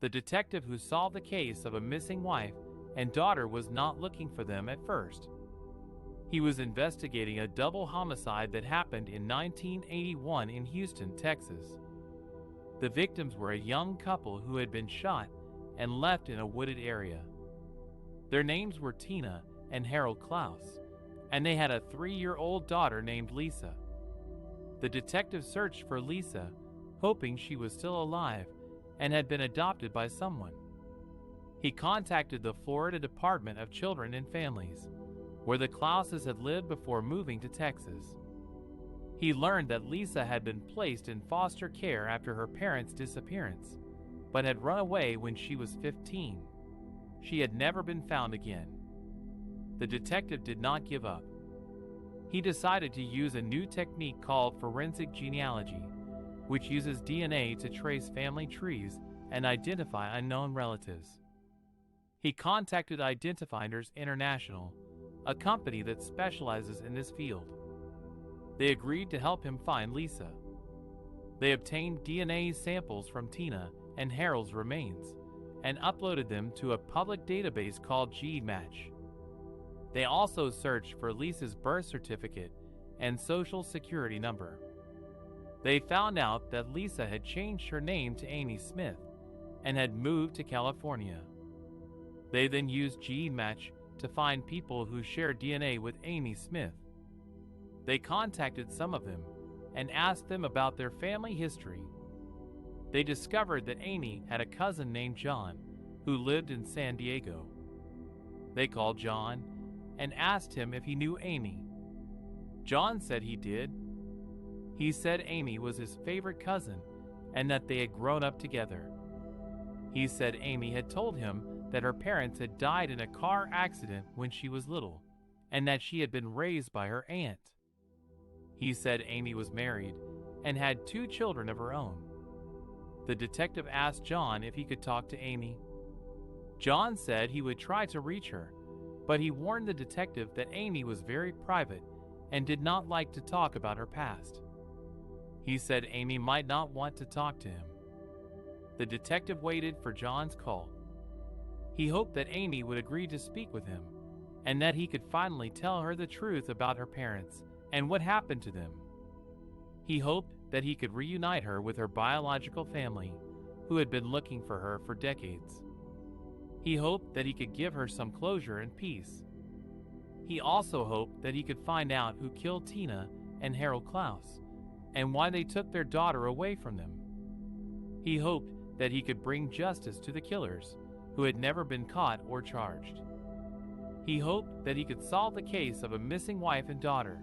The detective who solved the case of a missing wife and daughter was not looking for them at first. He was investigating a double homicide that happened in 1981 in Houston, Texas. The victims were a young couple who had been shot and left in a wooded area. Their names were Tina and Harold Klaus, and they had a 3-year-old daughter named Lisa. The detective searched for Lisa, hoping she was still alive and had been adopted by someone. He contacted the Florida Department of Children and Families, where the Klauses had lived before moving to Texas. He learned that Lisa had been placed in foster care after her parents' disappearance, but had run away when she was 15. She had never been found again. The detective did not give up. He decided to use a new technique called forensic genealogy, which uses DNA to trace family trees and identify unknown relatives. He contacted Identifinders International, a company that specializes in this field. They agreed to help him find Lisa. They obtained DNA samples from Tina and Harold's remains and uploaded them to a public database called GeneMatch. They also searched for Lisa's birth certificate and social security number. They found out that Lisa had changed her name to Amy Smith and had moved to California. They then used GeneMatch to find people who shared DNA with Amy Smith. They contacted some of them and asked them about their family history. They discovered that Amy had a cousin named John who lived in San Diego. They called John and asked him if he knew Amy. John said he did. He said Amy was his favorite cousin and that they had grown up together. He said Amy had told him that her parents had died in a car accident when she was little and that she had been raised by her aunt. He said Amy was married and had 2 children of her own. The detective asked John if he could talk to Amy. John said he would try to reach her, but he warned the detective that Amy was very private and did not like to talk about her past. He said Amy might not want to talk to him. The detective waited for John's call. He hoped that Amy would agree to speak with him and that he could finally tell her the truth about her parents and what happened to them. He hoped that he could reunite her with her biological family, who had been looking for her for decades. He hoped that he could give her some closure and peace. He also hoped that he could find out who killed Tina and Harold Klaus and why they took their daughter away from them. He hoped that he could bring justice to the killers, who had never been caught or charged. He hoped that he could solve the case of a missing wife and daughter